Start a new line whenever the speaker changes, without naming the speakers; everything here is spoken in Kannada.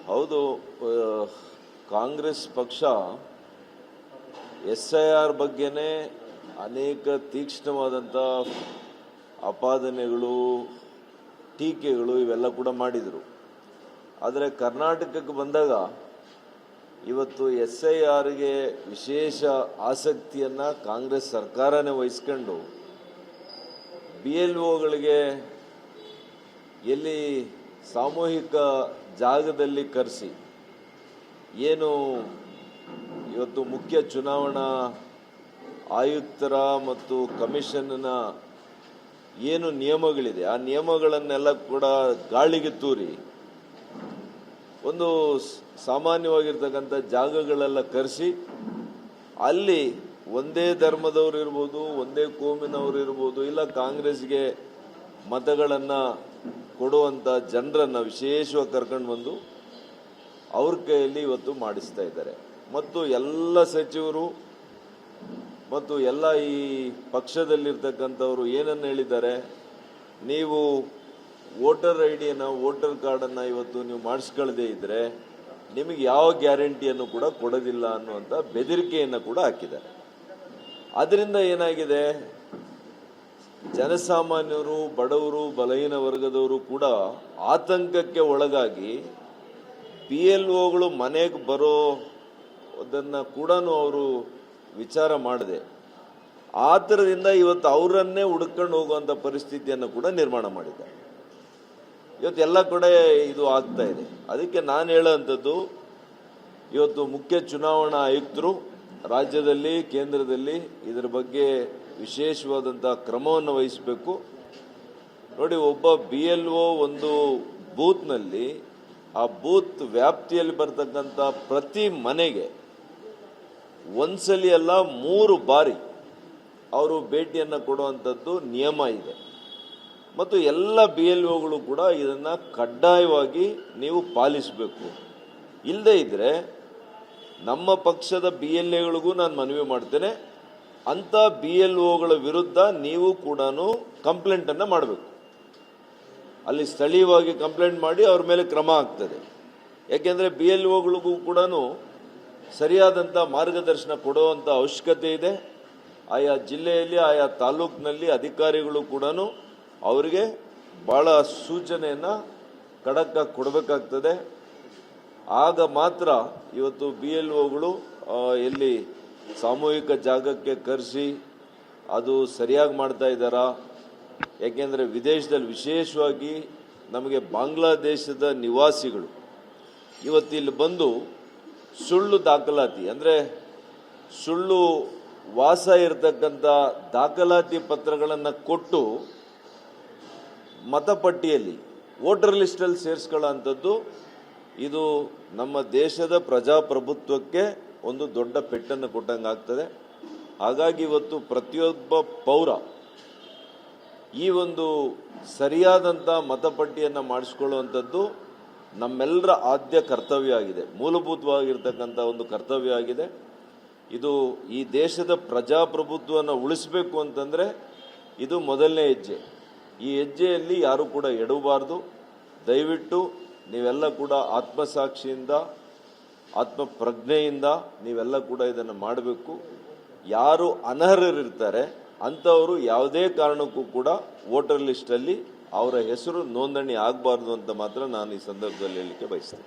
ಹೌದು. ಕಾಂಗ್ರೆಸ್ ಪಕ್ಷ SIR ಬಗ್ಗೆನೇ ಅನೇಕ ತೀಕ್ಷ್ಣವಾದಂಥ ಆಪಾದನೆಗಳು, ಟೀಕೆಗಳು ಇವೆಲ್ಲ ಕೂಡ ಮಾಡಿದರು. ಆದರೆ ಕರ್ನಾಟಕಕ್ಕೆ ಬಂದಾಗ ಇವತ್ತು SIRಗೆ ವಿಶೇಷ ಆಸಕ್ತಿಯನ್ನು ಕಾಂಗ್ರೆಸ್ ಸರ್ಕಾರನೇ ವಹಿಸ್ಕೊಂಡು BLOಗಳಿಗೆ ಎಲ್ಲಿ ಸಾಮೂಹಿಕ ಜಾಗದಲ್ಲಿ ಕರೆಸಿ ಏನು ಇವತ್ತು ಮುಖ್ಯ ಚುನಾವಣಾ ಆಯುಕ್ತರ ಮತ್ತು ಕಮಿಷನ್ನ ಏನು ನಿಯಮಗಳಿದೆ ಆ ನಿಯಮಗಳನ್ನೆಲ್ಲ ಕೂಡ ಗಾಳಿಗೆ ತೂರಿ ಒಂದು ಸಾಮಾನ್ಯವಾಗಿರ್ತಕ್ಕಂಥ ಜಾಗಗಳೆಲ್ಲ ಕರೆಸಿ ಅಲ್ಲಿ ಒಂದೇ ಧರ್ಮದವರು ಇರ್ಬೋದು, ಒಂದೇ ಕೋಮಿನವರು ಇರ್ಬೋದು, ಇಲ್ಲ ಕಾಂಗ್ರೆಸ್ಗೆ ಮತಗಳನ್ನು ಕೊಡುವಂಥ ಜನರನ್ನು ವಿಶೇಷವಾಗಿ ಕರ್ಕೊಂಡು ಬಂದು ಅವ್ರ ಕೈಯಲ್ಲಿ ಇವತ್ತು ಮಾಡಿಸ್ತಾ ಇದ್ದಾರೆ. ಮತ್ತು ಎಲ್ಲ ಸಚಿವರು ಮತ್ತು ಎಲ್ಲ ಈ ಪಕ್ಷದಲ್ಲಿರ್ತಕ್ಕಂಥವರು ಏನನ್ನು ಹೇಳಿದ್ದಾರೆ, ನೀವು ವೋಟರ್ ಐಡಿಯನ್ನು, ವೋಟರ್ ಕಾರ್ಡನ್ನು ಇವತ್ತು ನೀವು ಮಾಡಿಸ್ಕೊಳ್ಳದೇ ಇದ್ದರೆ ನಿಮಗೆ ಯಾವ ಗ್ಯಾರಂಟಿಯನ್ನು ಕೂಡ ಕೊಡೋದಿಲ್ಲ ಅನ್ನುವಂಥ ಬೆದರಿಕೆಯನ್ನು ಕೂಡ ಹಾಕಿದ್ದಾರೆ. ಅದರಿಂದ ಏನಾಗಿದೆ, ಜನಸಾಮಾನ್ಯರು, ಬಡವರು, ಬಲಹೀನ ವರ್ಗದವರು ಕೂಡ ಆತಂಕಕ್ಕೆ ಒಳಗಾಗಿ BLOಗಳು ಮನೆಗೆ ಬರೋದನ್ನು ಕೂಡ ಅವರು ವಿಚಾರ ಮಾಡದೆ ಆ ಥರದಿಂದ ಇವತ್ತು ಅವರನ್ನೇ ಹುಡುಕೊಂಡು ಹೋಗುವಂಥ ಪರಿಸ್ಥಿತಿಯನ್ನು ಕೂಡ ನಿರ್ಮಾಣ ಮಾಡಿದ್ದಾರೆ. ಇವತ್ತು ಎಲ್ಲ ಕಡೆ ಇದು ಆಗ್ತಾ ಇದೆ. ಅದಕ್ಕೆ ನಾನು ಹೇಳೋವಂಥದ್ದು, ಇವತ್ತು ಮುಖ್ಯ ಚುನಾವಣಾ ಆಯುಕ್ತರು ರಾಜ್ಯದಲ್ಲಿ, ಕೇಂದ್ರದಲ್ಲಿ ಇದರ ಬಗ್ಗೆ ವಿಶೇಷವಾದಂಥ ಕ್ರಮವನ್ನು ವಹಿಸಬೇಕು. ನೋಡಿ, ಒಬ್ಬ BLO ಒಂದು ಬೂತ್ನಲ್ಲಿ, ಆ ಬೂತ್ ವ್ಯಾಪ್ತಿಯಲ್ಲಿ ಬರ್ತಕ್ಕಂಥ ಪ್ರತಿ ಮನೆಗೆ ಒಂದ್ಸಲಿ ಅಲ್ಲ 3 ಬಾರಿ ಅವರು ಭೇಟಿಯನ್ನು ಕೊಡುವಂಥದ್ದು ನಿಯಮ ಇದೆ. ಮತ್ತು ಎಲ್ಲ BLOಗಳು ಕೂಡ ಇದನ್ನು ಕಡ್ಡಾಯವಾಗಿ ನೀವು ಪಾಲಿಸಬೇಕು. ಇಲ್ಲದೇ ಇದ್ದರೆ ನಮ್ಮ ಪಕ್ಷದ BLAಗಳಿಗೂ ನಾನು ಮನವಿ ಮಾಡ್ತೇನೆ, ಅಂಥ BLOಗಳ ವಿರುದ್ಧ ನೀವು ಕೂಡ ಕಂಪ್ಲೇಂಟನ್ನು ಮಾಡಬೇಕು. ಅಲ್ಲಿ ಸ್ಥಳೀಯವಾಗಿ ಕಂಪ್ಲೇಂಟ್ ಮಾಡಿ ಅವ್ರ ಮೇಲೆ ಕ್ರಮ ಆಗ್ತದೆ. ಯಾಕೆಂದರೆ BLOಗಳಿಗೂ ಕೂಡ ಸರಿಯಾದಂಥ ಮಾರ್ಗದರ್ಶನ ಕೊಡುವಂಥ ಅವಶ್ಯಕತೆ ಇದೆ. ಆಯಾ ಜಿಲ್ಲೆಯಲ್ಲಿ, ಆಯಾ ತಾಲೂಕಿನಲ್ಲಿ ಅಧಿಕಾರಿಗಳು ಕೂಡ ಅವರಿಗೆ ಭಾಳ ಸೂಚನೆಯನ್ನು ಖಡಕ್ಕಾಗಿ ಕೊಡಬೇಕಾಗ್ತದೆ. ಆಗ ಮಾತ್ರ ಇವತ್ತು BLOಗಳು ಎಲ್ಲಿ ಸಾಮೂಹಿಕ ಜಾಗಕ್ಕೆ ಕರೆಸಿ ಅದು ಸರಿಯಾಗಿ ಮಾಡ್ತಾ ಇದ್ದಾರಾ. ಯಾಕೆಂದರೆ ವಿದೇಶದಲ್ಲಿ, ವಿಶೇಷವಾಗಿ ನಮಗೆ ಬಾಂಗ್ಲಾದೇಶದ ನಿವಾಸಿಗಳು ಇವತ್ತಿಲ್ಲಿ ಬಂದು ಸುಳ್ಳು ದಾಖಲಾತಿ, ಅಂದರೆ ಸುಳ್ಳು ವಾಸ ಇರತಕ್ಕಂಥ ದಾಖಲಾತಿ ಪತ್ರಗಳನ್ನು ಕೊಟ್ಟು ಮತಪಟ್ಟಿಯಲ್ಲಿ, ವೋಟರ್ ಲಿಸ್ಟಲ್ಲಿ ಸೇರಿಸ್ಕೊಳ್ಳೋ ಅಂಥದ್ದು ಇದು ನಮ್ಮ ದೇಶದ ಪ್ರಜಾಪ್ರಭುತ್ವಕ್ಕೆ ಒಂದು ದೊಡ್ಡ ಪೆಟ್ಟನ್ನು ಕೊಟ್ಟಂಗೆ ಆಗ್ತದೆ. ಹಾಗಾಗಿ ಇವತ್ತು ಪ್ರತಿಯೊಬ್ಬ ಪೌರ ಈ ಒಂದು ಸರಿಯಾದಂಥ ಮತಪಟ್ಟಿಯನ್ನು ಮಾಡಿಸ್ಕೊಳ್ಳುವಂಥದ್ದು ನಮ್ಮೆಲ್ಲರ ಆದ್ಯ ಕರ್ತವ್ಯ ಆಗಿದೆ, ಮೂಲಭೂತವಾಗಿರ್ತಕ್ಕಂಥ ಒಂದು ಕರ್ತವ್ಯ ಆಗಿದೆ. ಇದು ಈ ದೇಶದ ಪ್ರಜಾಪ್ರಭುತ್ವವನ್ನು ಉಳಿಸಬೇಕು ಅಂತಂದರೆ ಇದು ಮೊದಲನೇ ಹೆಜ್ಜೆ. ಈ ಹೆಜ್ಜೆಯಲ್ಲಿ ಯಾರೂ ಕೂಡ ಎಡವಬಾರ್ದು. ದಯವಿಟ್ಟು ನೀವೆಲ್ಲ ಕೂಡ ಆತ್ಮಸಾಕ್ಷಿಯಿಂದ, ಆತ್ಮಪ್ರಜ್ಞೆಯಿಂದ ನೀವೆಲ್ಲ ಕೂಡ ಇದನ್ನು ಮಾಡಬೇಕು. ಯಾರು ಅನರ್ಹರಿರ್ತಾರೆ ಅಂಥವರು ಯಾವುದೇ ಕಾರಣಕ್ಕೂ ಕೂಡ ವೋಟರ್ ಲಿಸ್ಟಲ್ಲಿ ಅವರ ಹೆಸರು ನೋಂದಣಿ ಆಗಬಾರ್ದು ಅಂತ ಮಾತ್ರ ನಾನು ಈ ಸಂದರ್ಭದಲ್ಲಿ ಹೇಳಲಿಕ್ಕೆ ಬಯಸ್ತೇನೆ.